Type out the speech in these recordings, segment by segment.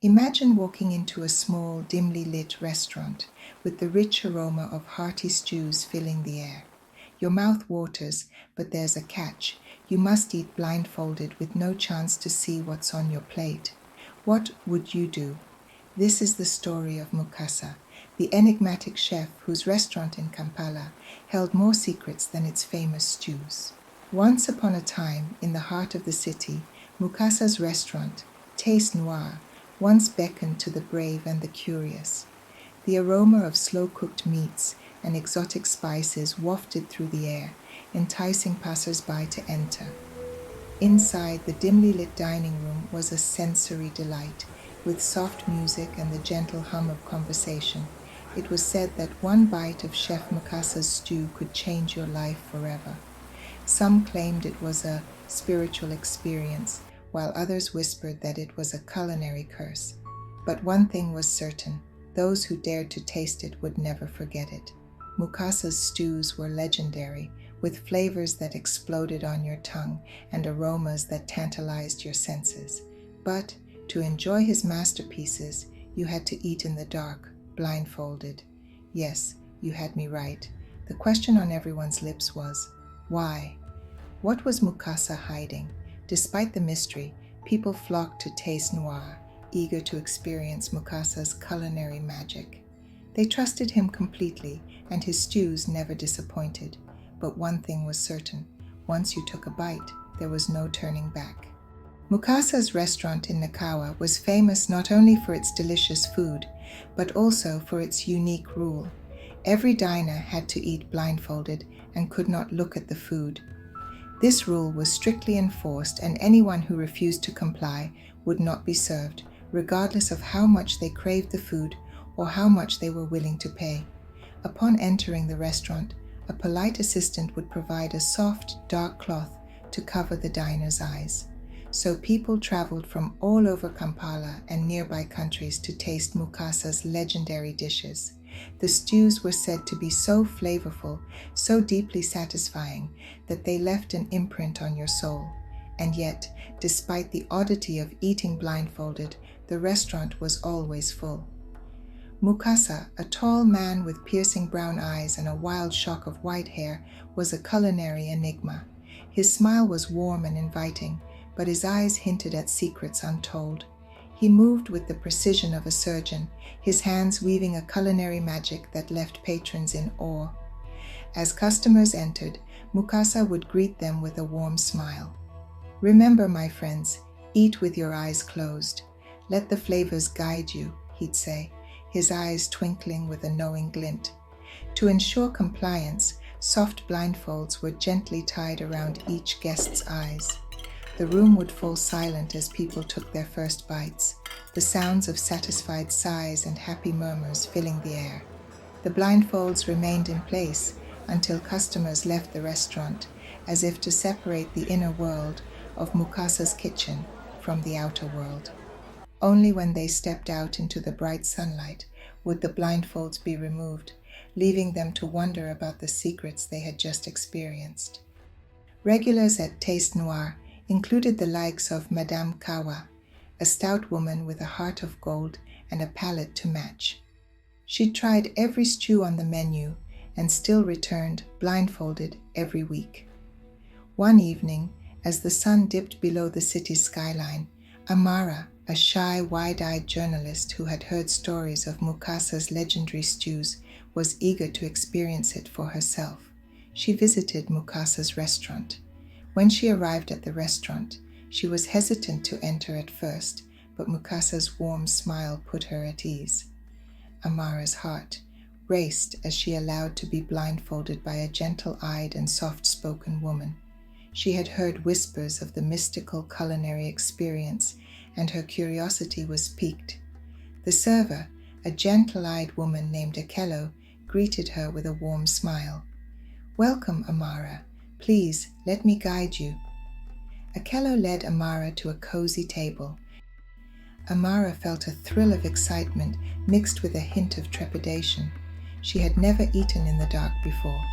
Imagine walking into a small, dimly lit restaurant with the rich aroma of hearty stews filling the air. Your mouth waters, but there's a catch. You must eat blindfolded with no chance to see what's on your plate. What would you do? This is the story of Mukasa, the enigmatic chef whose restaurant in Kampala held more secrets than its famous stews. Once upon a time, in the heart of the city, Mukasa's restaurant, Taste Noire, once beckoned to the brave and the curious. The aroma of slow-cooked meats and exotic spices wafted through the air, enticing passers-by to enter. Inside the dimly lit dining room was a sensory delight, with soft music and the gentle hum of conversation. It was said that one bite of Chef Mukasa's stew could change your life forever. Some claimed it was a spiritual experience, while others whispered that it was a culinary curse. But one thing was certain: those who dared to taste it would never forget it. Mukasa's stews were legendary, with flavors that exploded on your tongue and aromas that tantalized your senses. But to enjoy his masterpieces, you had to eat in the dark, blindfolded. Yes, you had me right. The question on everyone's lips was, why? What was Mukasa hiding? Despite the mystery, people flocked to Taste Noire, eager to experience Mukasa's culinary magic. They trusted him completely, and his stews never disappointed. But one thing was certain: once you took a bite, there was no turning back. Mukasa's restaurant in Nakawa was famous not only for its delicious food, but also for its unique rule. Every diner had to eat blindfolded and could not look at the food. This rule was strictly enforced, and anyone who refused to comply would not be served, regardless of how much they craved the food or how much they were willing to pay. Upon entering the restaurant, a polite assistant would provide a soft, dark cloth to cover the diner's eyes. So people traveled from all over Kampala and nearby countries to taste Mukasa's legendary dishes. The stews were said to be so flavorful, so deeply satisfying, that they left an imprint on your soul. And yet, despite the oddity of eating blindfolded, the restaurant was always full. Mukasa, a tall man with piercing brown eyes and a wild shock of white hair, was a culinary enigma. His smile was warm and inviting, but his eyes hinted at secrets untold. He moved with the precision of a surgeon, his hands weaving a culinary magic that left patrons in awe. As customers entered, Mukasa would greet them with a warm smile. "Remember, my friends, eat with your eyes closed. Let the flavors guide you," he'd say, his eyes twinkling with a knowing glint. To ensure compliance, soft blindfolds were gently tied around each guest's eyes. The room would fall silent as people took their first bites, the sounds of satisfied sighs and happy murmurs filling the air. The blindfolds remained in place until customers left the restaurant, as if to separate the inner world of Mukasa's kitchen from the outer world. Only when they stepped out into the bright sunlight would the blindfolds be removed, leaving them to wonder about the secrets they had just experienced. Regulars at Taste Noire included the likes of Madame Kawa, a stout woman with a heart of gold and a palate to match. She tried every stew on the menu and still returned blindfolded every week. One evening, as the sun dipped below the city's skyline, Amara, a shy, wide-eyed journalist who had heard stories of Mukasa's legendary stews, was eager to experience it for herself. She visited Mukasa's restaurant. When she arrived at the restaurant, she was hesitant to enter at first, but Mukasa's warm smile put her at ease. Amara's heart raced as she allowed to be blindfolded by a gentle-eyed and soft-spoken woman. She had heard whispers of the mystical culinary experience, and her curiosity was piqued. The server, a gentle-eyed woman named Akello, greeted her with a warm smile. "Welcome, Amara. Please, let me guide you." Akello led Amara to a cozy table. Amara felt a thrill of excitement mixed with a hint of trepidation. She had never eaten in the dark before.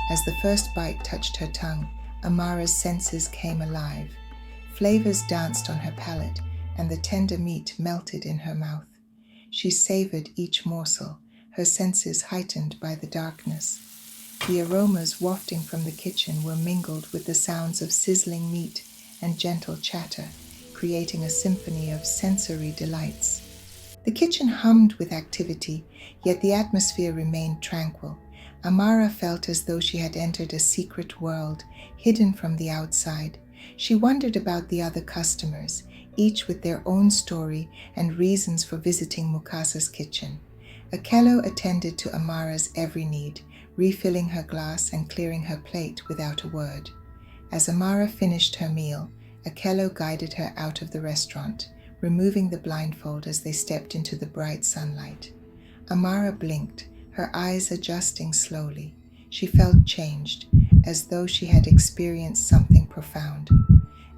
As the first bite touched her tongue, Amara's senses came alive. Flavors danced on her palate, and the tender meat melted in her mouth. She savored each morsel, her senses heightened by the darkness. The aromas wafting from the kitchen were mingled with the sounds of sizzling meat and gentle chatter, creating a symphony of sensory delights. The kitchen hummed with activity, yet the atmosphere remained tranquil. Amara felt as though she had entered a secret world, hidden from the outside. She wondered about the other customers, each with their own story and reasons for visiting Mukasa's kitchen. Akello attended to Amara's every need, refilling her glass and clearing her plate without a word. As Amara finished her meal, Akello guided her out of the restaurant, removing the blindfold as they stepped into the bright sunlight. Amara blinked, her eyes adjusting slowly. She felt changed, as though she had experienced something profound.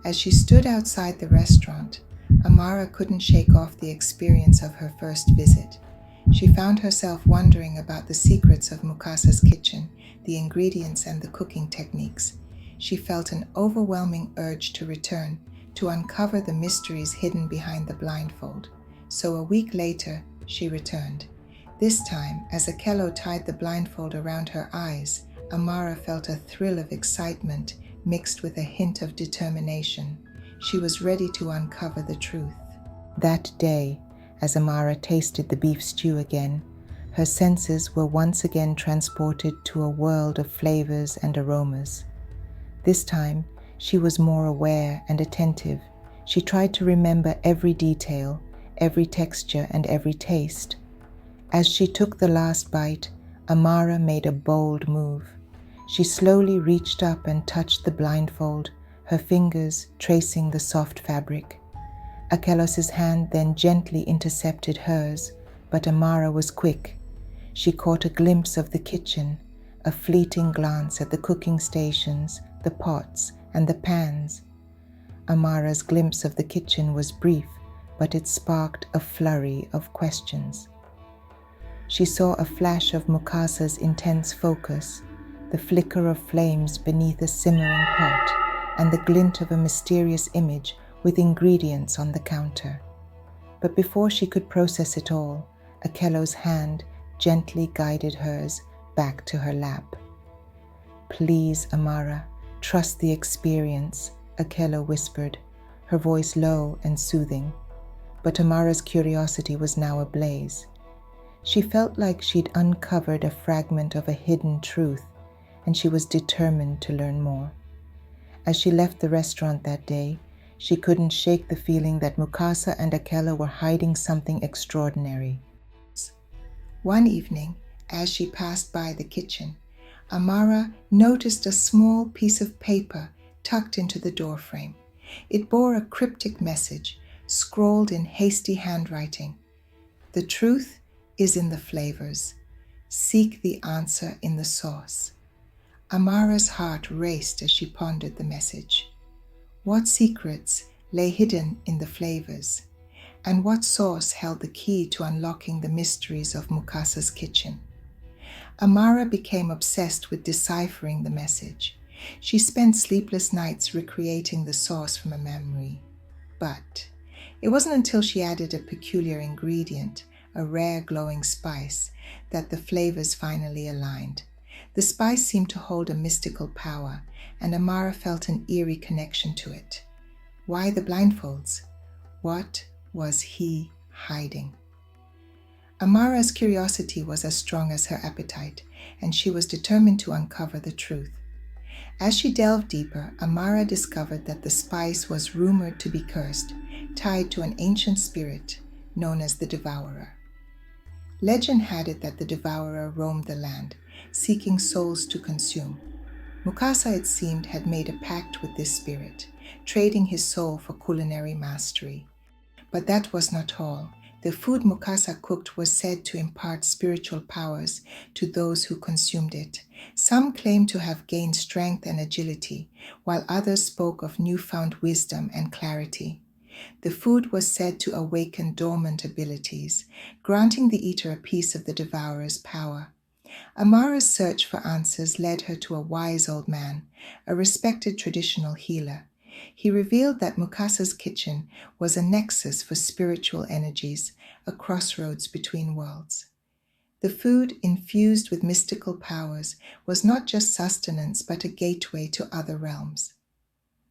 As she stood outside the restaurant, Amara couldn't shake off the experience of her first visit. She found herself wondering about the secrets of Mukasa's kitchen, the ingredients and the cooking techniques. She felt an overwhelming urge to return, to uncover the mysteries hidden behind the blindfold. So a week later, she returned. This time, as Akello tied the blindfold around her eyes, Amara felt a thrill of excitement mixed with a hint of determination. She was ready to uncover the truth. That day, as Amara tasted the beef stew again, her senses were once again transported to a world of flavors and aromas. This time, she was more aware and attentive. She tried to remember every detail, every texture, and every taste. As she took the last bite, Amara made a bold move. She slowly reached up and touched the blindfold, her fingers tracing the soft fabric. Akello's hand then gently intercepted hers, but Amara was quick. She caught a glimpse of the kitchen, a fleeting glance at the cooking stations, the pots, and the pans. Amara's glimpse of the kitchen was brief, but it sparked a flurry of questions. She saw a flash of Mukasa's intense focus, the flicker of flames beneath a simmering pot, and the glint of a mysterious image with ingredients on the counter. But before she could process it all, Akello's hand gently guided hers back to her lap. "Please, Amara, trust the experience," Akello whispered, her voice low and soothing. But Amara's curiosity was now ablaze. She felt like she'd uncovered a fragment of a hidden truth, and she was determined to learn more. As she left the restaurant that day, she couldn't shake the feeling that Mukasa and Akello were hiding something extraordinary. One evening, as she passed by the kitchen, Amara noticed a small piece of paper tucked into the doorframe. It bore a cryptic message, scrawled in hasty handwriting. "The truth is in the flavors. Seek the answer in the sauce." Amara's heart raced as she pondered the message. What secrets lay hidden in the flavors? And what sauce held the key to unlocking the mysteries of Mukasa's kitchen? Amara became obsessed with deciphering the message. She spent sleepless nights recreating the sauce from a memory. But it wasn't until she added a peculiar ingredient, a rare glowing spice, that the flavors finally aligned. The spice seemed to hold a mystical power, and Amara felt an eerie connection to it. Why the blindfolds? What was he hiding? Amara's curiosity was as strong as her appetite, and she was determined to uncover the truth. As she delved deeper, Amara discovered that the spice was rumored to be cursed, tied to an ancient spirit known as the Devourer. Legend had it that the Devourer roamed the land, seeking souls to consume. Mukasa, it seemed, had made a pact with this spirit, trading his soul for culinary mastery. But that was not all. The food Mukasa cooked was said to impart spiritual powers to those who consumed it. Some claimed to have gained strength and agility, while others spoke of newfound wisdom and clarity. The food was said to awaken dormant abilities, granting the eater a piece of the Devourer's power. Amara's search for answers led her to a wise old man, a respected traditional healer. He revealed that Mukasa's kitchen was a nexus for spiritual energies, a crossroads between worlds. The food, infused with mystical powers, was not just sustenance but a gateway to other realms.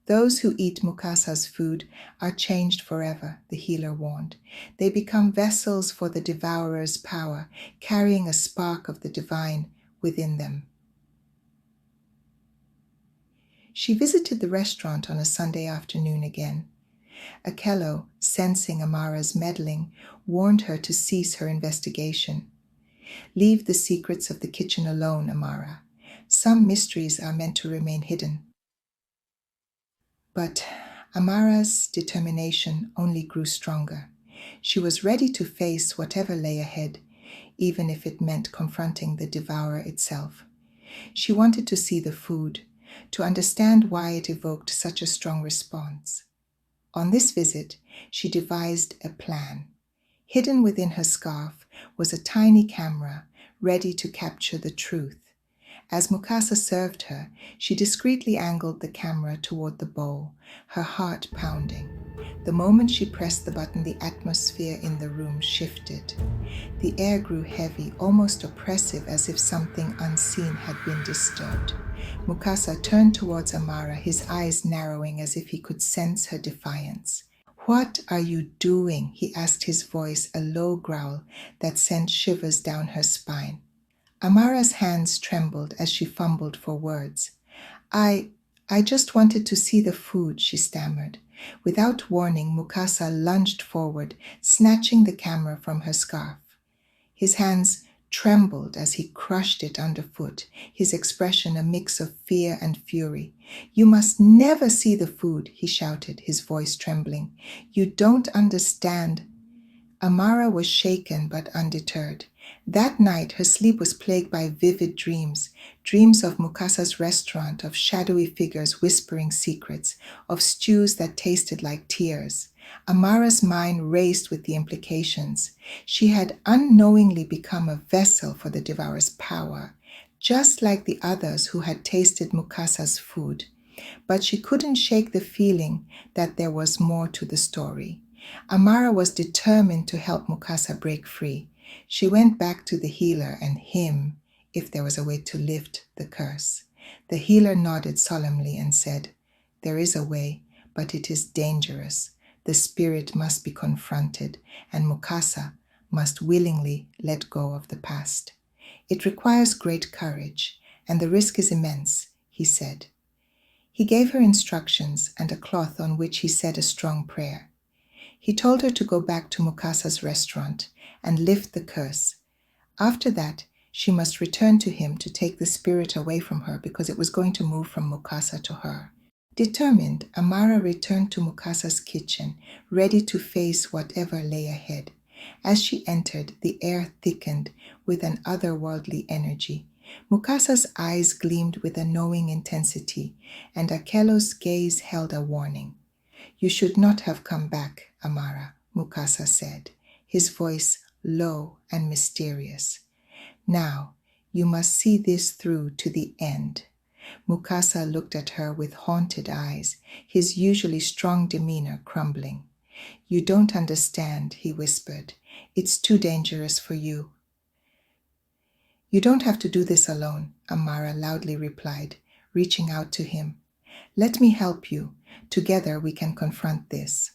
Those who eat Mukasa's food are changed forever, the healer warned. They become vessels for the devourer's power, carrying a spark of the divine within them. She visited the restaurant on a Sunday afternoon again. Akello, sensing Amara's meddling, warned her to cease her investigation. Leave the secrets of the kitchen alone, Amara. Some mysteries are meant to remain hidden. But Amara's determination only grew stronger. She was ready to face whatever lay ahead, even if it meant confronting the devourer itself. She wanted to see the food, to understand why it evoked such a strong response. On this visit, she devised a plan. Hidden within her scarf was a tiny camera ready to capture the truth. As Mukasa served her, she discreetly angled the camera toward the bowl, her heart pounding. The moment she pressed the button, the atmosphere in the room shifted. The air grew heavy, almost oppressive, as if something unseen had been disturbed. Mukasa turned towards Amara, his eyes narrowing as if he could sense her defiance. "What are you doing?" he asked, his voice a low growl that sent shivers down her spine. Amara's hands trembled as she fumbled for words. I just wanted to see the food," she stammered. Without warning, Mukasa lunged forward, snatching the camera from her scarf. His hands trembled as he crushed it underfoot, his expression a mix of fear and fury. "You must never see the food," he shouted, his voice trembling. "You don't understand." Amara was shaken but undeterred. That night, her sleep was plagued by vivid dreams of Mukasa's restaurant, of shadowy figures whispering secrets, of stews that tasted like tears. Amara's mind raced with the implications. She had unknowingly become a vessel for the devourer's power, just like the others who had tasted Mukasa's food. But she couldn't shake the feeling that there was more to the story. Amara was determined to help Mukasa break free. She went back to the healer and him, if there was a way to lift the curse. The healer nodded solemnly and said, "There is a way, but it is dangerous. The spirit must be confronted, and Mukasa must willingly let go of the past. It requires great courage, and the risk is immense," he said. He gave her instructions and a cloth on which he said a strong prayer. He told her to go back to Mukasa's restaurant and lift the curse. After that, she must return to him to take the spirit away from her because it was going to move from Mukasa to her. Determined, Amara returned to Mukasa's kitchen, ready to face whatever lay ahead. As she entered, the air thickened with an otherworldly energy. Mukasa's eyes gleamed with a knowing intensity, and Akello's gaze held a warning. "You should not have come back, Amara," Mukasa said, his voice low and mysterious. "Now, you must see this through to the end." Mukasa looked at her with haunted eyes, his usually strong demeanor crumbling. "You don't understand," he whispered. "It's too dangerous for you." "You don't have to do this alone," Amara loudly replied, reaching out to him. "Let me help you. Together we can confront this."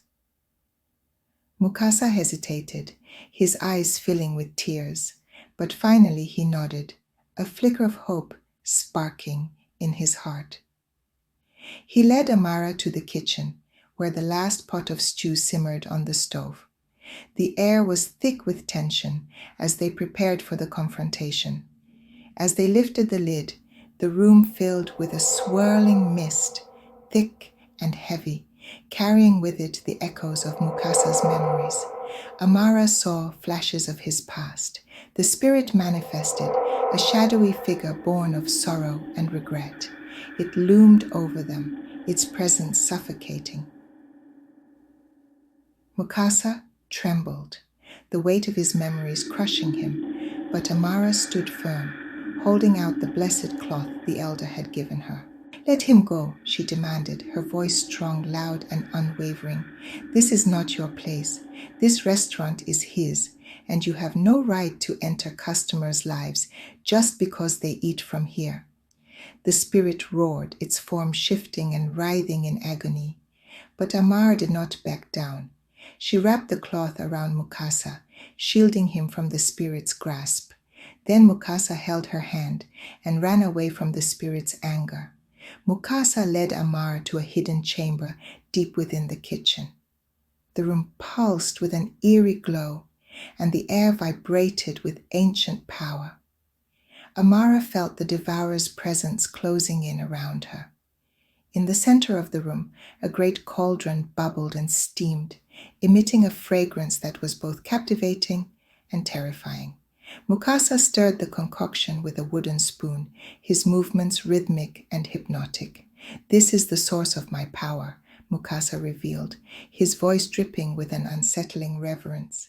Mukasa hesitated, his eyes filling with tears, but finally he nodded, a flicker of hope sparking in his heart. He led Amara to the kitchen, where the last pot of stew simmered on the stove. The air was thick with tension as they prepared for the confrontation. As they lifted the lid, the room filled with a swirling mist, thick and heavy, carrying with it the echoes of Mukasa's memories. Amara saw flashes of his past. The spirit manifested, a shadowy figure born of sorrow and regret. It loomed over them, its presence suffocating. Mukasa trembled, the weight of his memories crushing him, but Amara stood firm, holding out the blessed cloth the elder had given her. "Let him go," she demanded, her voice strong, loud, and unwavering. "This is not your place. This restaurant is his, and you have no right to enter customers' lives just because they eat from here." The spirit roared, its form shifting and writhing in agony. But Amara did not back down. She wrapped the cloth around Mukasa, shielding him from the spirit's grasp. Then Mukasa held her hand and ran away from the spirit's anger. Mukasa led Amara to a hidden chamber deep within the kitchen. The room pulsed with an eerie glow, and the air vibrated with ancient power. Amara felt the devourer's presence closing in around her. In the center of the room, a great cauldron bubbled and steamed, emitting a fragrance that was both captivating and terrifying. Mukasa stirred the concoction with a wooden spoon, his movements rhythmic and hypnotic. "This is the source of my power," Mukasa revealed, his voice dripping with an unsettling reverence.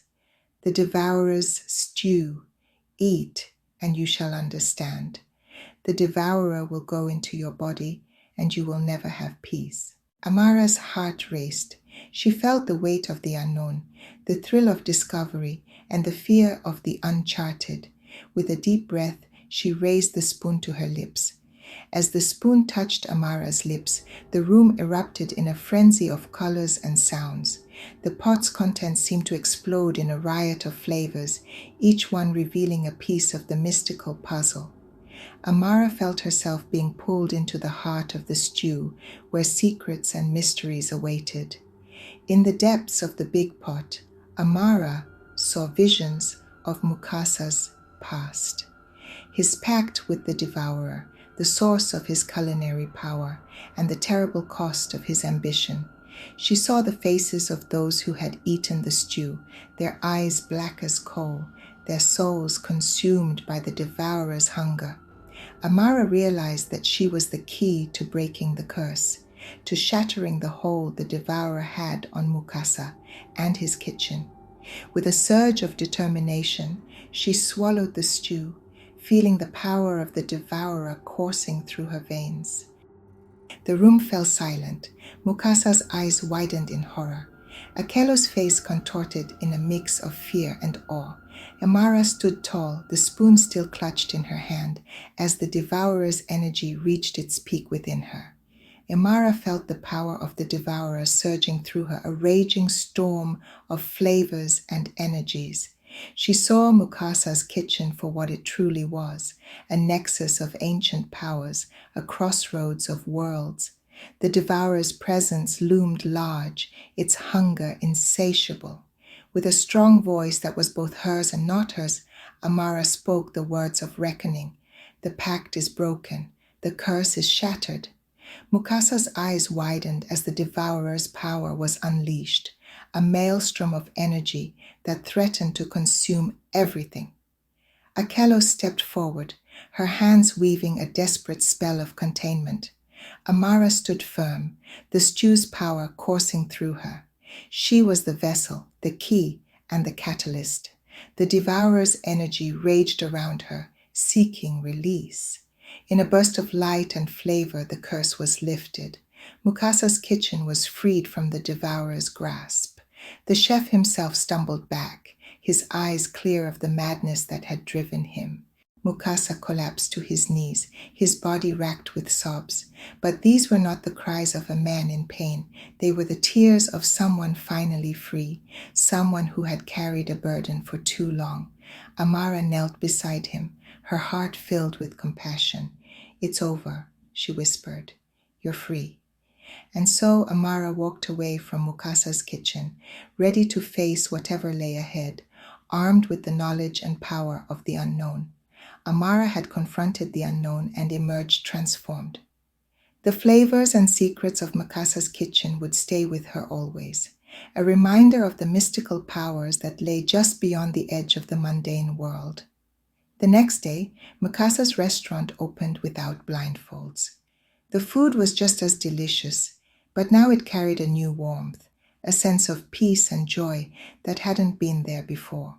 "The devourer's stew. Eat, and you shall understand. The devourer will go into your body, and you will never have peace." Amara's heart raced. She felt the weight of the unknown, the thrill of discovery, and the fear of the uncharted. With a deep breath, she raised the spoon to her lips. As the spoon touched Amara's lips, the room erupted in a frenzy of colors and sounds. The pot's contents seemed to explode in a riot of flavors, each one revealing a piece of the mystical puzzle. Amara felt herself being pulled into the heart of the stew, where secrets and mysteries awaited. In the depths of the big pot, Amara saw visions of Mukasa's past. His pact with the devourer, the source of his culinary power, and the terrible cost of his ambition. She saw the faces of those who had eaten the stew, their eyes black as coal, their souls consumed by the devourer's hunger. Amara realized that she was the key to breaking the curse, to shattering the hold the devourer had on Mukasa and his kitchen. With a surge of determination, she swallowed the stew, feeling the power of the devourer coursing through her veins. The room fell silent. Mukasa's eyes widened in horror. Akelo's face contorted in a mix of fear and awe. Amara stood tall, the spoon still clutched in her hand, as the devourer's energy reached its peak within her. Amara felt the power of the devourer surging through her, a raging storm of flavors and energies. She saw Mukasa's kitchen for what it truly was, a nexus of ancient powers, a crossroads of worlds. The devourer's presence loomed large, its hunger insatiable. With a strong voice that was both hers and not hers, Amara spoke the words of reckoning. "The pact is broken. The curse is shattered." Mukasa's eyes widened as the devourer's power was unleashed, a maelstrom of energy that threatened to consume everything. Akelo stepped forward, her hands weaving a desperate spell of containment. Amara stood firm, the stew's power coursing through her. She was the vessel, the key, and the catalyst. The devourer's energy raged around her, seeking release. In a burst of light and flavor, the curse was lifted. Mukasa's kitchen was freed from the devourer's grasp. The chef himself stumbled back, his eyes clear of the madness that had driven him. Mukasa collapsed to his knees, his body racked with sobs. But these were not the cries of a man in pain. They were the tears of someone finally free, someone who had carried a burden for too long. Amara knelt beside him, her heart filled with compassion. "It's over," she whispered. "You're free." And so Amara walked away from Mukasa's kitchen, ready to face whatever lay ahead, armed with the knowledge and power of the unknown. Amara had confronted the unknown and emerged transformed. The flavors and secrets of Mukasa's kitchen would stay with her always, a reminder of the mystical powers that lay just beyond the edge of the mundane world. The next day, Mukasa's restaurant opened without blindfolds. The food was just as delicious, but now it carried a new warmth, a sense of peace and joy that hadn't been there before.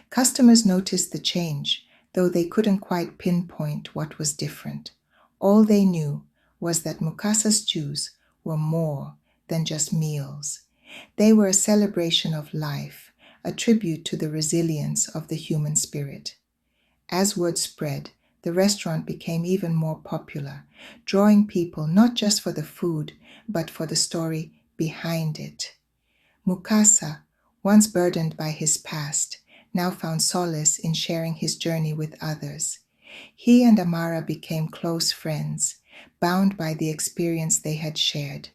Customers noticed the change, though they couldn't quite pinpoint what was different. All they knew was that Mukasa's stews were more than just meals. They were a celebration of life, a tribute to the resilience of the human spirit. As word spread, the restaurant became even more popular, drawing people not just for the food, but for the story behind it. Mukasa, once burdened by his past, now found solace in sharing his journey with others. He and Amara became close friends, bound by the experience they had shared.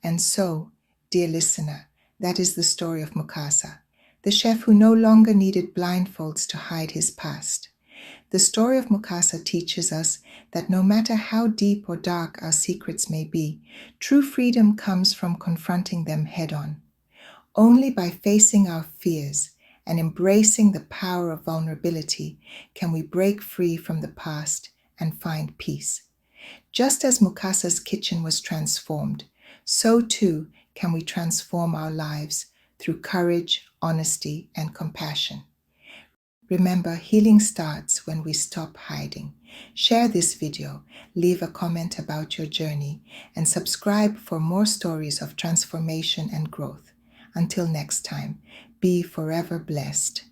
And so, dear listener, that is the story of Mukasa, the chef who no longer needed blindfolds to hide his past. The story of Mukasa teaches us that no matter how deep or dark our secrets may be, true freedom comes from confronting them head-on. Only by facing our fears and embracing the power of vulnerability can we break free from the past and find peace. Just as Mukasa's kitchen was transformed, so too can we transform our lives through courage, honesty, and compassion. Remember, healing starts when we stop hiding. Share this video, leave a comment about your journey, and subscribe for more stories of transformation and growth. Until next time, be forever blessed.